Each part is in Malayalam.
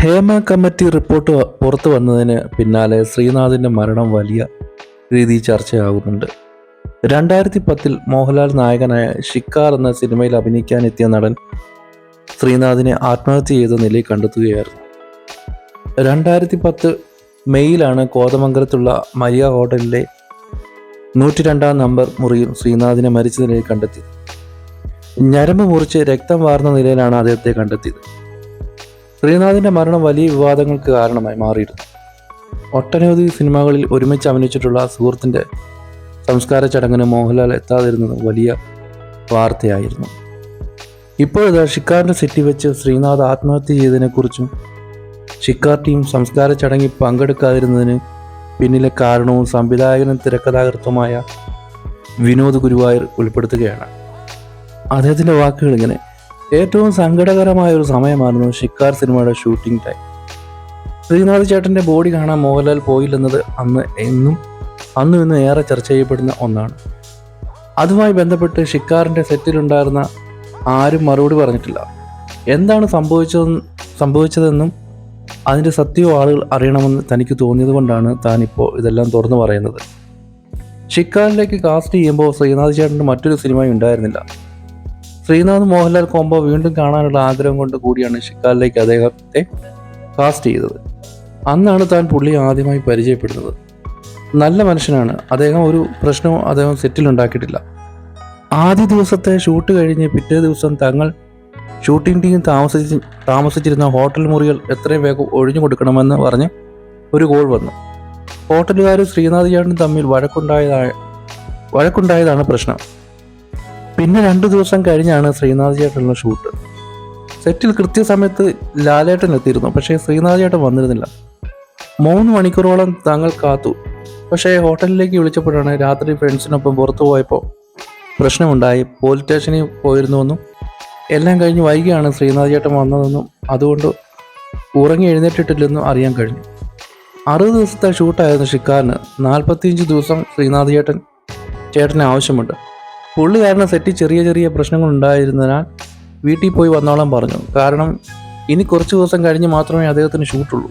ഹേമ കമ്മിറ്റി റിപ്പോർട്ട് പുറത്തു വന്നതിന് പിന്നാലെ ശ്രീനാഥിൻ്റെ മരണം വലിയ രീതിയിൽ ചർച്ചയാകുന്നുണ്ട്. 2010 മോഹൻലാൽ നായകനായ ഷിക്കാർ എന്ന സിനിമയിൽ അഭിനയിക്കാനെത്തിയ നടൻ ശ്രീനാഥിനെ ആത്മഹത്യ ചെയ്ത നിലയിൽ കണ്ടെത്തുകയായിരുന്നു. 2010 മെയ്യിലാണ് കോതമംഗലത്തുള്ള മരിയ ഹോട്ടലിലെ 102 നമ്പർ മുറിയിൽ ശ്രീനാഥിനെ മരിച്ച നിലയിൽ കണ്ടെത്തിയത്. ഞരമ്പ് മുറിച്ച് രക്തം വാർന്ന നിലയിലാണ് അദ്ദേഹത്തെ കണ്ടെത്തിയത്. ശ്രീനാഥിൻ്റെ മരണം വലിയ വിവാദങ്ങൾക്ക് കാരണമായി മാറിയിരുന്നു. ഒട്ടനവധി സിനിമകളിൽ ഒരുമിച്ച് അഭിനയിച്ചിട്ടുള്ള സുഹൃത്തിൻ്റെ സംസ്കാര ചടങ്ങിന് മോഹൻലാൽ എത്താതിരുന്നത് വലിയ വാർത്തയായിരുന്നു. ഇപ്പോഴത്തെ ഷിക്കാറിൻ്റെ സെറ്റിൽ വെച്ച് ശ്രീനാഥ് ആത്മഹത്യ ചെയ്തതിനെക്കുറിച്ചും ഷിക്കാർ ടീം സംസ്കാര ചടങ്ങിൽ പങ്കെടുക്കാതിരുന്നതിന് പിന്നിലെ കാരണവും സംവിധായകനും തിരക്കഥാകൃത്തുമായ വിനോദ് ഗുരുവായൂർ വെളിപ്പെടുത്തുകയാണ്. അദ്ദേഹത്തിൻ്റെ വാക്കുകൾ ഇങ്ങനെ: ഏറ്റവും സങ്കടകരമായ ഒരു സമയമായിരുന്നു ഷിക്കാർ സിനിമയുടെ ഷൂട്ടിംഗ് ടൈം. ശ്രീനാഥ് ചേട്ടൻ്റെ ബോഡി കാണാൻ മോഹൻലാൽ പോയില്ലെന്നത് ഇന്നും ഏറെ ചർച്ച ചെയ്യപ്പെടുന്ന ഒന്നാണ്. അതുമായി ബന്ധപ്പെട്ട് ഷിക്കാറിൻ്റെ സെറ്റിലുണ്ടായിരുന്ന ആരും മറുപടി പറഞ്ഞിട്ടില്ല. എന്താണ് സംഭവിച്ചതെന്നും അതിൻ്റെ സത്യവും ആളുകൾ അറിയണമെന്ന് തനിക്ക് തോന്നിയത് കൊണ്ടാണ് താനിപ്പോൾ ഇതെല്ലാം തുറന്നു പറയുന്നത്. ഷിക്കാറിലേക്ക് കാസ്റ്റ് ചെയ്യുമ്പോൾ ശ്രീനാഥ് ചേട്ടൻ്റെ മറ്റൊരു സിനിമയും ഉണ്ടായിരുന്നില്ല. ശ്രീനാഥ് മോഹൻലാൽ കോംബോ വീണ്ടും കാണാനുള്ള ആഗ്രഹം കൊണ്ട് കൂടിയാണ് ഷിക്കാറിലേക്ക് അദ്ദേഹത്തെ കാസ്റ്റ് ചെയ്തത്. അന്നാണ് താൻ പുള്ളിയെ ആദ്യമായി പരിചയപ്പെടുന്നത്. നല്ല മനുഷ്യനാണ് അദ്ദേഹം. ഒരു പ്രശ്നവും അദ്ദേഹം സെറ്റിലുണ്ടാക്കിയിട്ടില്ല. ആദ്യ ദിവസത്തെ ഷൂട്ട് കഴിഞ്ഞ് പിറ്റേ ദിവസം തങ്ങൾ ഷൂട്ടിംഗ് ടീം താമസിച്ചിരുന്ന ഹോട്ടൽ മുറികൾ എത്രയും വേഗം ഒഴിഞ്ഞു കൊടുക്കണമെന്ന് പറഞ്ഞ് ഒരു കോൾ വന്നു. ഹോട്ടലുകാരും ശ്രീനാഥ് ചേട്ടനും തമ്മിൽ വഴക്കുണ്ടായതാണ് പ്രശ്നം. പിന്നെ 2 ദിവസം കഴിഞ്ഞാണ് ശ്രീനാഥ് ചേട്ടനുള്ള ഷൂട്ട്. സെറ്റിൽ കൃത്യസമയത്ത് ലാലേട്ടൻ എത്തിയിരുന്നു. പക്ഷേ ശ്രീനാഥ് ചേട്ടൻ വന്നിരുന്നില്ല. 3 മണിക്കൂറോളം തങ്ങൾ കാത്തു. പക്ഷേ ഹോട്ടലിലേക്ക് വിളിച്ചപ്പോഴാണ് രാത്രി ഫ്രണ്ട്സിനൊപ്പം പുറത്തു പോയപ്പോൾ പ്രശ്നമുണ്ടായി. പോലീസ് സ്റ്റേഷനിൽ പോയിരുന്നുവെന്നും എല്ലാം കഴിഞ്ഞ് വൈകിയാണ് ശ്രീനാഥ് ചേട്ടൻ വന്നതെന്നും അതുകൊണ്ട് ഉറങ്ങി എഴുന്നേറ്റിട്ടില്ലെന്നും അറിയാൻ കഴിഞ്ഞു. 60 ദിവസത്തെ ഷൂട്ടായിരുന്നു ഷിക്കാറിന്. 45 ദിവസം ശ്രീനാഥ് ചേട്ടന് ആവശ്യമുണ്ട്. പുള്ളി കാരണം സെറ്റിൽ ചെറിയ പ്രശ്നങ്ങൾ ഉണ്ടായിരുന്നതിനാൽ വീട്ടിൽ പോയി വന്നോളാൻ പറഞ്ഞു. കാരണം ഇനി കുറച്ച് ദിവസം കഴിഞ്ഞ് മാത്രമേ അദ്ദേഹത്തിന് ഷൂട്ടുള്ളൂ.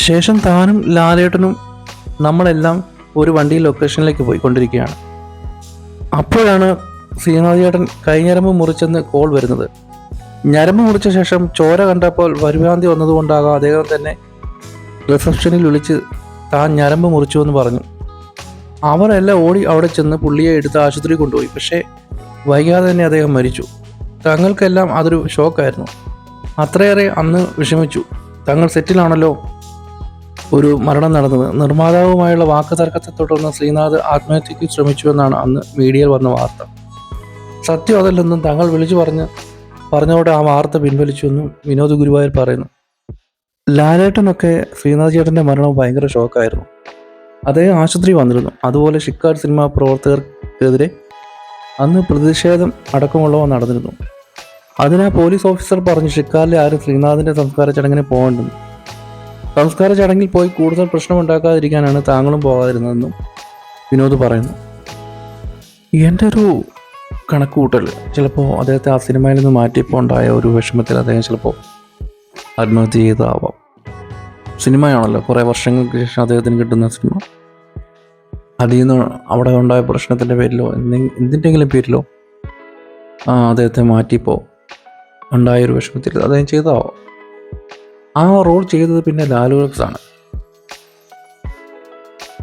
ശേഷം താനും ലാലേട്ടനും നമ്മളെല്ലാം ഒരു വണ്ടിയിൽ ലൊക്കേഷനിലേക്ക് പോയിക്കൊണ്ടിരിക്കുകയാണ്. അപ്പോഴാണ് ശ്രീനാഥ് ചേട്ടൻ കൈഞ്ഞരമ്പ് മുറിച്ചെന്ന് കോൾ വരുന്നത്. ഞരമ്പ് മുറിച്ച ശേഷം ചോര കണ്ടപ്പോൾ വരുവാന്തി വന്നതുകൊണ്ടാകാം അദ്ദേഹം തന്നെ റിസപ്ഷനിൽ വിളിച്ച് താൻ ഞരമ്പ് മുറിച്ചുവെന്ന് പറഞ്ഞു. അവരെല്ലാം ഓടി അവിടെ ചെന്ന് പുള്ളിയെ എടുത്ത് ആശുപത്രി കൊണ്ടുപോയി. പക്ഷേ വൈകാതെ തന്നെ അദ്ദേഹം മരിച്ചു. തങ്ങൾക്കെല്ലാം അതൊരു ഷോക്കായിരുന്നു. അത്രയേറെ അന്ന് വിഷമിച്ചു. തങ്ങൾ സെറ്റിലാണല്ലോ ഒരു മരണം നടന്നത്. നിർമ്മാതാവുമായുള്ള വാക്ക് തർക്കത്തെ തുടർന്ന് ശ്രീനാഥ് ആത്മഹത്യയ്ക്ക് ശ്രമിച്ചുവെന്നാണ് അന്ന് മീഡിയയിൽ വന്ന വാർത്ത. സത്യം അതല്ലെന്നും തങ്ങൾ വിളിച്ചു പറഞ്ഞതോടെ ആ വാർത്ത പിൻവലിച്ചുവെന്നും വിനോദ് ഗുരുവായൂർ പറയുന്നു. ലാലേട്ടനൊക്കെ ശ്രീനാഥ് ചേട്ടൻ്റെ മരണം ഭയങ്കര ഷോക്കായിരുന്നു. അദ്ദേഹം ആശുപത്രി വന്നിരുന്നു. അതുപോലെ ഷിക്കാർ സിനിമ പ്രവർത്തകർക്കെതിരെ അന്ന് പ്രതിഷേധം അടക്കമുള്ളവ നടന്നിരുന്നു. അതിനാ പോലീസ് ഓഫീസർ പറഞ്ഞു ഷിക്കാറിലെ ആരും ശ്രീനാഥിൻ്റെ സംസ്കാര ചടങ്ങിന് പോകണ്ടെന്ന്. സംസ്കാര ചടങ്ങിൽ പോയി കൂടുതൽ പ്രശ്നമുണ്ടാക്കാതിരിക്കാനാണ് താങ്കളും പോകാതിരുന്നതെന്നും വിനോദ് പറയുന്നു. എൻ്റെ ഒരു കണക്കുകൂട്ടൽ ചിലപ്പോൾ അദ്ദേഹത്തെ ആ സിനിമയിൽ നിന്ന് മാറ്റിയപ്പോൾ ഉണ്ടായ ഒരു വിഷമത്തിൽ അദ്ദേഹം ചിലപ്പോൾ ആത്മഹത്യ ചെയ്തതാവാം. സിനിമയാണല്ലോ, കുറേ വർഷങ്ങൾക്ക് ശേഷം അദ്ദേഹത്തിന് കിട്ടുന്ന സിനിമ. അതിൽ നിന്ന് അവിടെ ഉണ്ടായ പ്രശ്നത്തിൻ്റെ പേരിലോ എന്തിൻ്റെങ്കിലും പേരിലോ അദ്ദേഹത്തെ മാറ്റിയപ്പോൾ ഉണ്ടായൊരു വിഷമത്തിൽ അദ്ദേഹം ചെയ്തതാവാം. ആ റോൾ ചെയ്തത് പിന്നെ ലാലു ആണ്.